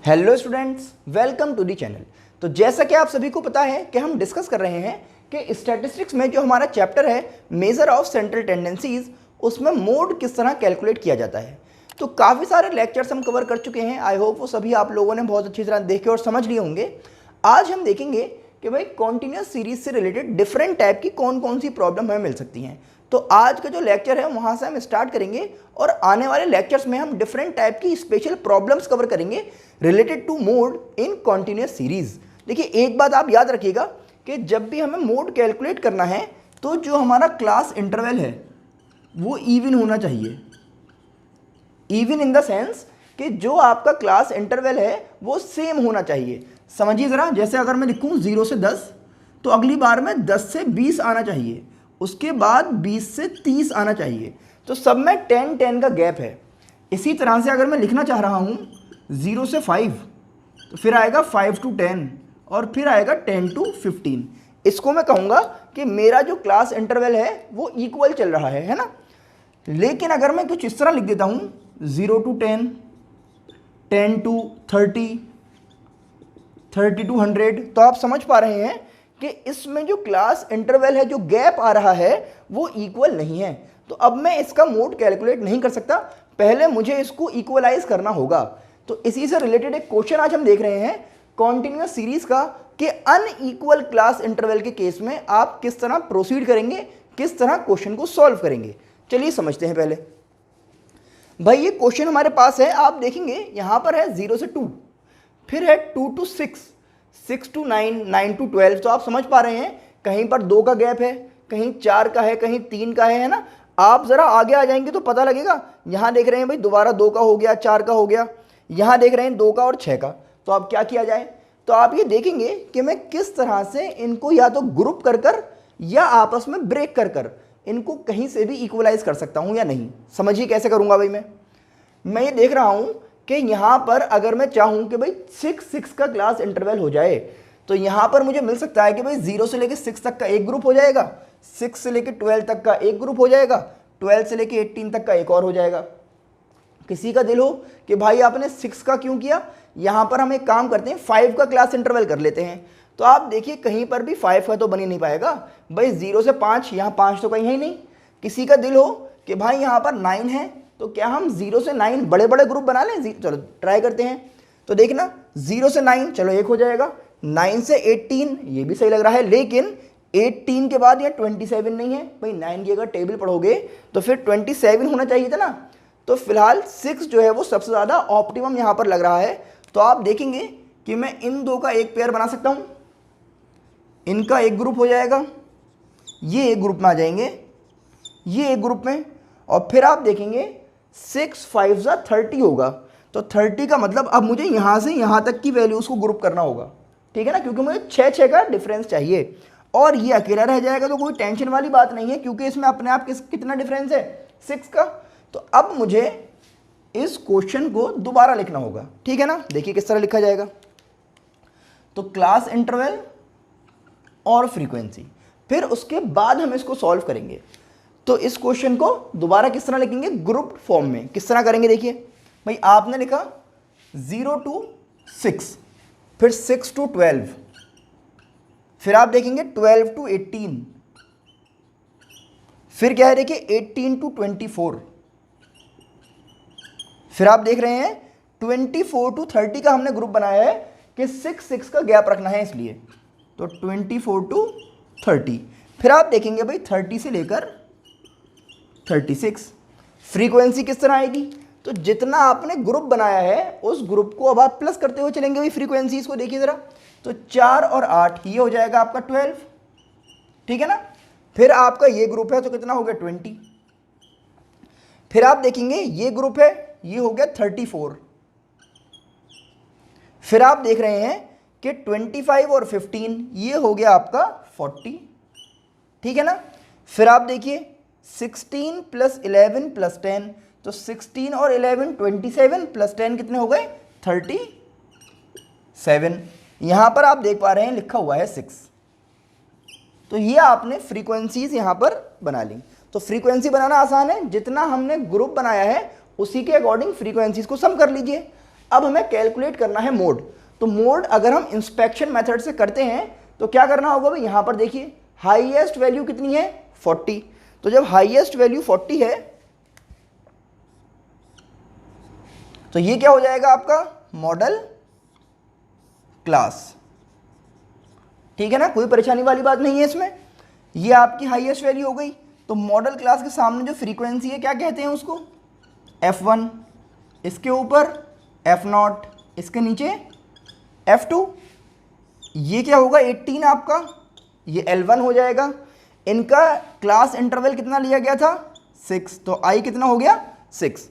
Hello students, welcome to the channel. तो जैसा कि आप सभी को पता है कि हम डिस्कस कर रहे हैं कि स्टैटिस्टिक्स में जो हमारा चैप्टर है मेजर ऑफ सेंट्रल टेंडेंसीज, उसमें मोड किस तरह कैलकुलेट किया जाता है। तो काफ़ी सारे लेक्चर्स हम कवर कर चुके हैं। आई होप वो सभी आप लोगों ने बहुत अच्छी तरह देखे और समझ लिए होंगे। आज हम देखेंगे कि भाई कॉन्टिन्यूस सीरीज से रिलेटेड डिफरेंट टाइप की कौन कौन सी प्रॉब्लम हमें मिल सकती हैं। तो आज का जो लेक्चर है वहाँ से हम स्टार्ट करेंगे और आने वाले लेक्चर्स में हम डिफरेंट टाइप की स्पेशल प्रॉब्लम्स कवर करेंगे related to mode in continuous series. देखिए, एक बात आप याद रखिएगा कि जब भी हमें मोड कैलकुलेट करना है तो जो हमारा क्लास इंटरवल है वो इवन होना चाहिए। इवन इन द सेंस कि जो आपका क्लास इंटरवल है वो सेम होना चाहिए। समझिए ज़रा, जैसे अगर मैं लिखूँ 0 से 10 तो अगली बार में 10 से 20 आना चाहिए, उसके बाद 20 से 30 आना चाहिए। तो सब में 10-10 का गैप है। इसी तरह से अगर मैं लिखना चाह रहा हूँ 0 से 5 तो फिर आएगा 5 to 10 और फिर आएगा 10 to 15। इसको मैं कहूँगा कि मेरा जो क्लास इंटरवल है वो इक्वल चल रहा है ना। लेकिन अगर मैं कुछ इस तरह लिख देता हूँ 0 to 10, 10 to 30, 30 to 100, तो आप समझ पा रहे हैं कि इसमें जो क्लास इंटरवल है, जो गैप आ रहा है वो इक्वल नहीं है। तो अब मैं इसका मोड कैलकुलेट नहीं कर सकता, पहले मुझे इसको इक्वलाइज करना होगा। तो इसी से रिलेटेड एक क्वेश्चन आज हम देख रहे हैं कॉन्टिन्यूअस सीरीज का कि अनइक्वल क्लास इंटरवल के केस में आप किस तरह प्रोसीड करेंगे, किस तरह क्वेश्चन को सॉल्व करेंगे। चलिए समझते हैं। पहले भाई ये क्वेश्चन हमारे पास है, आप देखेंगे यहां पर है 0 से 2, फिर है 2 to 6, 6 to 9, 9 to 12। तो आप समझ पा रहे हैं कहीं पर 2 का गैप है, कहीं 4 का है, कहीं 3 का है ना। आप जरा आगे आ जाएंगे तो पता लगेगा। यहां देख रहे हैं भाई दोबारा 2 का हो गया, 4 का हो गया, यहां देख रहे हैं 2 का और 6 का। तो अब क्या किया जाए, तो आप ये देखेंगे कि मैं किस तरह से इनको या तो ग्रुप कर कर या आपस में ब्रेक कर कर इनको कहीं से भी इक्वलाइज कर सकता हूं या नहीं। समझिए कैसे करूंगा भाई। मैं ये देख रहा हूं कि यहां पर अगर मैं चाहूं कि भाई 6 का क्लास इंटरवल हो जाए तो यहां पर मुझे मिल सकता है कि भाई 0 से लेकर 6 तक का एक ग्रुप हो जाएगा, 6 से लेकर 12 तक का एक ग्रुप हो जाएगा, 12 से लेकर 18 तक का एक और हो जाएगा। किसी का दिल हो कि भाई आपने 6 का क्यों किया, यहां पर हम एक काम करते हैं 5 का क्लास इंटरवल कर लेते हैं। तो आप देखिए कहीं पर भी 5 का तो बन ही नहीं पाएगा भाई। 0 से 5, यहाँ 5 तो कहीं है ही नहीं। किसी का दिल हो कि भाई यहाँ पर 9 है तो क्या हम 0 से 9 बड़े बड़े ग्रुप बना लें। चलो ट्राई करते हैं। तो देखना 0 से 9 चलो एक हो जाएगा, 9 से 18 ये भी सही लग रहा है, लेकिन 18 के बाद यहाँ 27 नहीं है भाई। 9 की अगर टेबल पढ़ोगे तो फिर 27 होना चाहिए था ना। तो फिलहाल 6 जो है वो सबसे ज़्यादा ऑप्टिमम यहाँ पर लग रहा है। तो आप देखेंगे कि मैं इन दो का एक पेयर बना सकता हूँ, इनका एक ग्रुप हो जाएगा, ये एक ग्रुप में आ जाएंगे, ये एक ग्रुप में, और फिर आप देखेंगे 6 5 जा 30 होगा। तो 30 का मतलब अब मुझे यहाँ से यहाँ तक की वैल्यूज़ को ग्रुप करना होगा, ठीक है ना, क्योंकि मुझे 6 का डिफरेंस चाहिए। और ये अकेला रह जाएगा तो कोई टेंशन वाली बात नहीं है, क्योंकि इसमें अपने आप कितना डिफरेंस है 6 का। तो अब मुझे इस क्वेश्चन को दोबारा लिखना होगा, ठीक है ना। देखिए किस तरह लिखा जाएगा। तो क्लास इंटरवल और फ्रीक्वेंसी, फिर उसके बाद हम इसको सॉल्व करेंगे। तो इस क्वेश्चन को दोबारा किस तरह लिखेंगे, ग्रुप फॉर्म में। किस तरह करेंगे, देखिए भाई आपने लिखा 0 to 6, फिर 6 to 12, फिर आप देखेंगे 12 to 18, फिर क्या है देखिए 18 to 24, फिर आप देख रहे हैं 24 to 30 का हमने ग्रुप बनाया है कि 6 का गैप रखना है इसलिए। तो 24 to 30, फिर आप देखेंगे भाई 30 से लेकर 36। फ्रीक्वेंसी किस तरह आएगी, तो जितना आपने ग्रुप बनाया है उस ग्रुप को अब आप प्लस करते हुए चलेंगे भाई फ्रीक्वेंसीज को। देखिए ज़रा, तो 4 और 8 ये हो जाएगा आपका 12, ठीक है ना। फिर आपका ये ग्रुप है तो कितना हो गया 20, फिर आप देखेंगे ये ग्रुप है, ये हो गया 34, फिर आप देख रहे हैं कि 25 और 15 ये हो गया आपका 40, ठीक है ना। फिर आप देखिए 16 + 11 + 10, तो 16 और 11 27 + 10 कितने हो गए 37। यहां पर आप देख पा रहे हैं लिखा हुआ है 6। तो ये आपने फ्रीक्वेंसीज यहां पर बना ली। तो फ्रीक्वेंसी बनाना आसान है, जितना हमने ग्रुप बनाया है उसी के अकॉर्डिंग फ्रीक्वेंसीज को सम कर लीजिए। अब हमें कैलकुलेट करना है मोड। तो मोड अगर हम इंस्पेक्शन मेथड से करते हैं तो क्या करना होगा भाई, यहां पर देखिए हाईएस्ट वैल्यू कितनी है 40। तो जब हाईएस्ट वैल्यू 40 है तो ये क्या हो जाएगा आपका मॉडल क्लास। ठीक है ना, कोई परेशानी वाली बात नहीं है इसमें। ये आपकी हाईएस्ट वैल्यू हो गई। तो मॉडल क्लास के सामने जो फ्रीक्वेंसी है क्या कहते हैं उसको, F1, इसके ऊपर F0, इसके नीचे F2। ये क्या होगा 18 आपका, ये L1 हो जाएगा। इनका क्लास इंटरवल कितना लिया गया था 6, तो I कितना हो गया 6।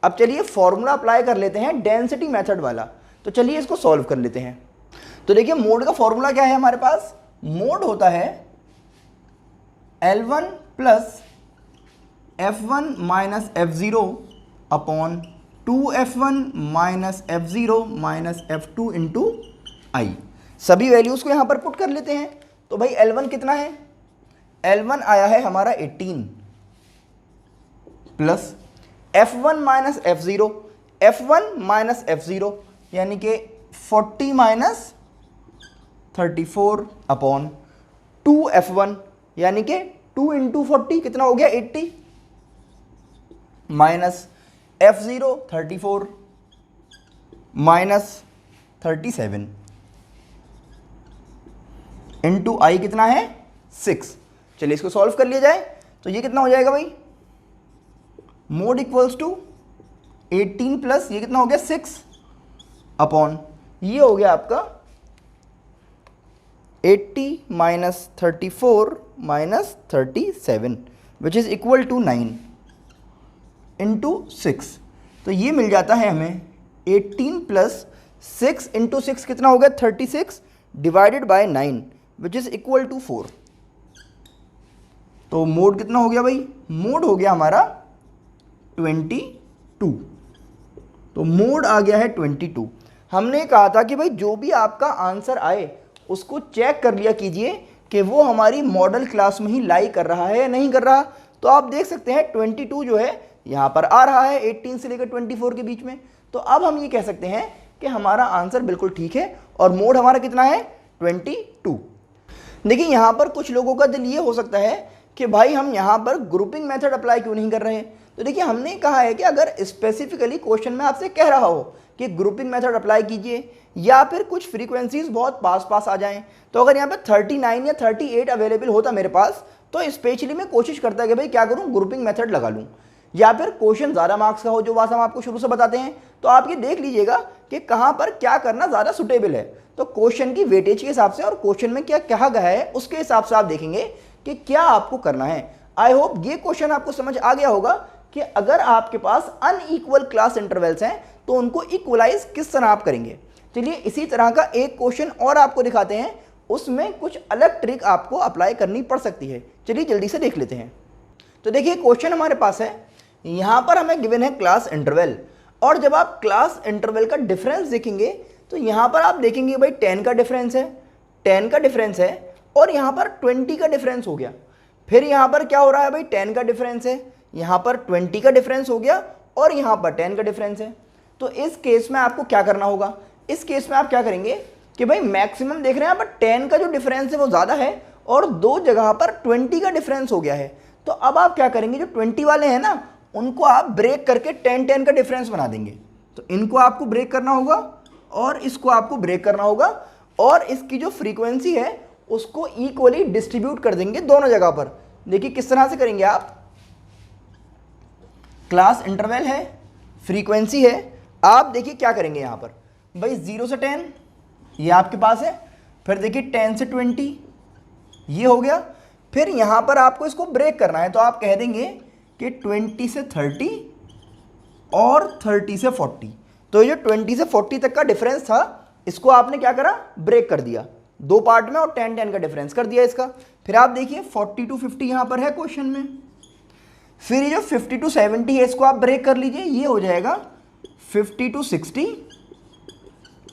अब चलिए फॉर्मूला अप्लाई कर लेते हैं डेंसिटी मेथड वाला। तो चलिए इसको सॉल्व कर लेते हैं। तो देखिए मोड का फॉर्मूला क्या है हमारे पास, मोड होता है L1 plus F1 minus F0 upon 2F1 minus F0 minus F2 into I। सभी वैल्यूज़ को यहाँ पर पुट कर लेते हैं। तो भाई L1 कितना है, L1 आया है हमारा 18 plus F1 minus F0, F1 minus F0 यानी कि 40 माइनस 34 अपॉन 2F1 यानी कि 2 इंटू 40 कितना हो गया 80 minus F0 34 minus 37 into I कितना है 6। चलिए इसको सॉल्व कर लिया जाए। तो ये कितना हो जाएगा भाई, मोड इक्वल्स टू 18 प्लस ये कितना हो गया 6 अपॉन ये हो गया आपका 80 minus 34 minus 37 which is equal to 9 into 6। तो ये मिल जाता है हमें 18 प्लस 6 इंटू 6 कितना हो गया 36 divided by 9 which is equal to 4। तो मोड कितना हो गया भाई, मोड हो गया हमारा 22। तो मोड आ गया है 22। हमने कहा था कि भाई जो भी आपका आंसर आए उसको चेक कर लिया कीजिए कि वो हमारी मॉडल क्लास में ही लाई कर रहा है या नहीं कर रहा। तो आप देख सकते हैं 22 जो है यहाँ पर आ रहा है 18 से लेकर 24 के बीच में। तो अब हम ये कह सकते हैं कि हमारा आंसर बिल्कुल ठीक है और मोड हमारा कितना है 22। देखिए यहाँ पर कुछ लोगों का दिल ये हो सकता है कि भाई हम यहाँ पर ग्रुपिंग मेथड अप्लाई क्यों नहीं कर रहे हैं। तो देखिए हमने कहा है कि अगर स्पेसिफिकली क्वेश्चन में आपसे कह रहा हो कि ग्रुपिंग मेथड अप्लाई कीजिए या फिर कुछ फ्रीक्वेंसीज बहुत पास पास आ जाएं, तो अगर यहाँ पे 39 या 38 अवेलेबल होता मेरे पास तो स्पेशली मैं कोशिश करता कि भाई क्या करूँ ग्रुपिंग मेथड लगा लूँ, या फिर क्वेश्चन ज़्यादा मार्क्स का हो जो बात हम आपको शुरू से बताते हैं। तो आप ये देख लीजिएगा कि कहाँ पर क्या करना ज़्यादा सुटेबल है। तो क्वेश्चन की वेटेज के हिसाब से और क्वेश्चन में क्या कहा गया है उसके हिसाब से आप देखेंगे कि क्या आपको करना है। आई होप ये क्वेश्चन आपको समझ आ गया होगा कि अगर आपके पास अनइक्वल क्लास इंटरवल्स हैं तो उनको इक्वलाइज किस तरह आप करेंगे। चलिए इसी तरह का एक क्वेश्चन और आपको दिखाते हैं, उसमें कुछ अलग ट्रिक आपको अप्लाई करनी पड़ सकती है। चलिए जल्दी से देख लेते हैं। तो देखिए क्वेश्चन हमारे पास है, यहाँ पर हमें गिवन है क्लास इंटरवल, और जब आप क्लास इंटरवल का डिफरेंस देखेंगे तो यहाँ पर आप देखेंगे भाई 10 का डिफरेंस है, 10 का डिफरेंस है, और यहाँ पर 20 का डिफरेंस हो गया। फिर यहाँ पर क्या हो रहा है भाई 10 का डिफरेंस है, यहाँ पर 20 का डिफरेंस हो गया, और यहाँ पर 10 का डिफरेंस है। तो इस केस में आपको क्या करना होगा, इस केस में आप क्या करेंगे कि भाई मैक्सिमम देख रहे हैं यहाँ पर 10 का जो डिफरेंस है वो ज़्यादा है और दो जगह पर 20 का डिफरेंस हो गया है। तो अब आप क्या करेंगे, जो 20 वाले हैं ना उनको आप ब्रेक करके 10-10 का डिफरेंस बना देंगे। तो इनको आपको ब्रेक करना होगा और इसको आपको ब्रेक करना होगा, और इसकी जो फ्रीक्वेंसी है उसको इक्वली डिस्ट्रीब्यूट कर देंगे दोनों जगह पर। देखिए किस तरह से करेंगे आप, क्लास इंटरवल है, फ्रीक्वेंसी है, आप देखिए क्या करेंगे यहाँ पर भाई 0 से 10 ये आपके पास है, फिर देखिए 10 से 20 ये हो गया, फिर यहाँ पर आपको इसको ब्रेक करना है। तो आप कह देंगे कि 20 से 30 और 30 से 40। तो ये जो 20 से 40 तक का डिफरेंस था इसको आपने क्या करा, ब्रेक कर दिया दो पार्ट में और 10-10 का डिफरेंस कर दिया इसका। फिर आप देखिए 40 to 50 यहाँ पर है क्वेश्चन में, फिर ये जो 50 to 70 है इसको आप ब्रेक कर लीजिए, ये हो जाएगा 50 to 60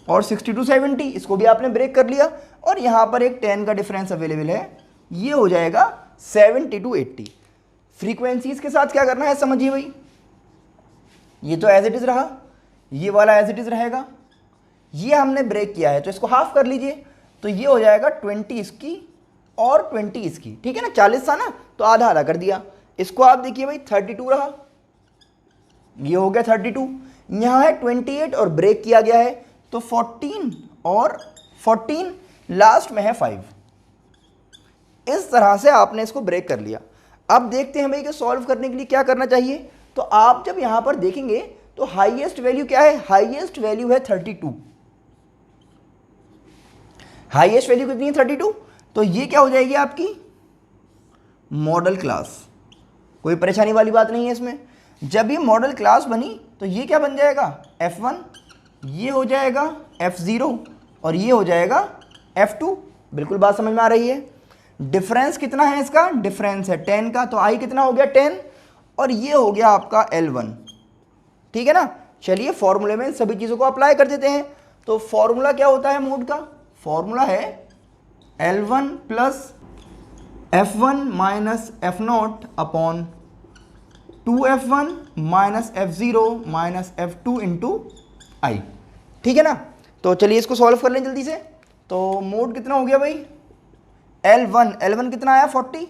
और 60 to 70, इसको भी आपने ब्रेक कर लिया, और यहाँ पर एक 10 का डिफरेंस अवेलेबल है, ये हो जाएगा 70 to 80। फ्रीक्वेंसीज के साथ क्या करना है समझिए भाई, ये तो एज इट इज रहा, ये वाला एज इट इज रहेगा, ये हमने ब्रेक किया है तो इसको हाफ कर लीजिए, तो ये हो जाएगा 20 इसकी और 20 इसकी, ठीक है ना, 40 था ना तो आधा आधा कर दिया। इसको आप देखिए भाई 32 रहा, ये हो गया 32, यहाँ है 28 और ब्रेक किया गया है तो 14 और 14, लास्ट में है 5। इस तरह से आपने इसको ब्रेक कर लिया। अब देखते हैं भाई कि सॉल्व करने के लिए क्या करना चाहिए। तो आप जब यहाँ पर देखेंगे तो हाईएस्ट वैल्यू क्या है, हाईएस्ट वैल्यू है 32, हाईएस्ट वैल्यू कितनी है 32, तो ये क्या हो जाएगी आपकी मॉडल क्लास। कोई परेशानी वाली बात नहीं है इसमें। जब ये मॉडल क्लास बनी तो ये क्या बन जाएगा F1, ये हो जाएगा F0 और ये हो जाएगा F2। बिल्कुल बात समझ में आ रही है। डिफरेंस कितना है इसका, डिफरेंस है 10 का, तो I कितना हो गया 10 और ये हो गया आपका L1, ठीक है ना। चलिए फॉर्मूले में इन सभी चीज़ों को अप्लाई कर देते हैं। तो फॉर्मूला क्या होता है मोड का, फॉर्मूला है L1 plus F1 minus F0 upon 2F1 minus F0 minus F2 into I, ठीक है ना। तो चलिए इसको सॉल्व कर लें जल्दी से। तो मोड कितना हो गया भाई L1 कितना आया 40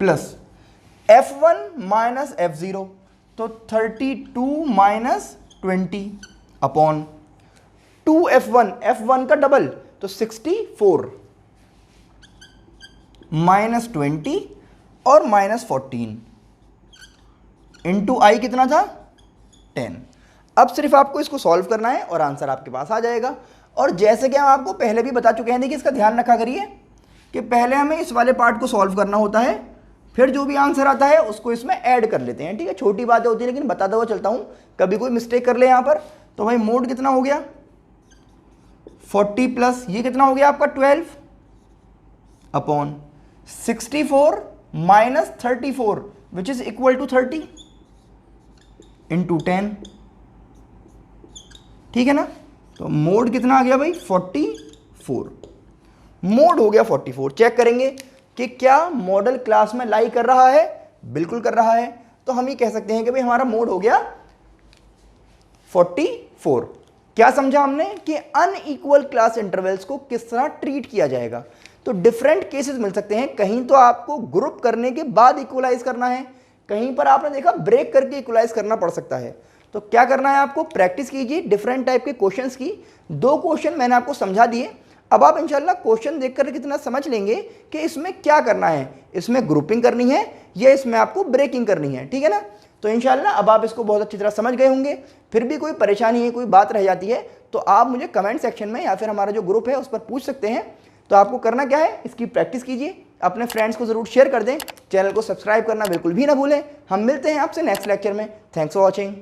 प्लस F1 माइनस F0 तो 32 माइनस 20 अपॉन 2F1 का डबल तो 64 माइनस 20 और माइनस 14 इंटू आई कितना था 10। अब सिर्फ आपको इसको सॉल्व करना है और आंसर आपके पास आ जाएगा। और जैसे कि हम आपको पहले भी बता चुके हैं, देखिए इसका ध्यान रखा करिए कि पहले हमें इस वाले पार्ट को सॉल्व करना होता है, फिर जो भी आंसर आता है उसको इसमें ऐड कर लेते हैं, ठीक है। छोटी बातें होती है लेकिन बताता हुआ चलता हूँ, कभी कोई मिस्टेक कर ले यहाँ पर। तो भाई मोड कितना हो गया 40 प्लस ये कितना हो गया आपका 12 upon 64 minus 34 which is equal to 30 into 10, ठीक है ना। तो मोड कितना आ गया भाई 44, मोड हो गया 44। चेक करेंगे कि क्या मॉडल क्लास में लाई कर रहा है, बिल्कुल कर रहा है। तो हम ये कह सकते हैं कि भाई हमारा मोड हो गया 44। क्या समझा हमने कि अनइक्वल क्लास इंटरवल्स को किस तरह ट्रीट किया जाएगा। तो डिफरेंट केसेस मिल सकते हैं, कहीं तो आपको ग्रुप करने के बाद इक्वलाइज करना है, कहीं पर आपने देखा ब्रेक करके इक्वलाइज करना पड़ सकता है। तो क्या करना है आपको, प्रैक्टिस कीजिए डिफरेंट टाइप के क्वेश्चंस की। 2 क्वेश्चन मैंने आपको समझा दिए, अब आप इंशाल्लाह क्वेश्चन देखकर कितना समझ लेंगे कि इसमें क्या करना है, इसमें ग्रुपिंग करनी है या इसमें आपको ब्रेकिंग करनी है, ठीक है ना। तो इंशाल्लाह अब आप इसको बहुत अच्छी तरह समझ गए होंगे। फिर भी कोई परेशानी है, कोई बात रह जाती है तो आप मुझे कमेंट सेक्शन में या फिर हमारा जो ग्रुप है उस पर पूछ सकते हैं। तो आपको करना क्या है, इसकी प्रैक्टिस कीजिए, अपने फ्रेंड्स को ज़रूर शेयर कर दें, चैनल को सब्सक्राइब करना बिल्कुल भी ना भूलें। हम मिलते हैं आपसे नेक्स्ट लेक्चर में। Thanks for watching.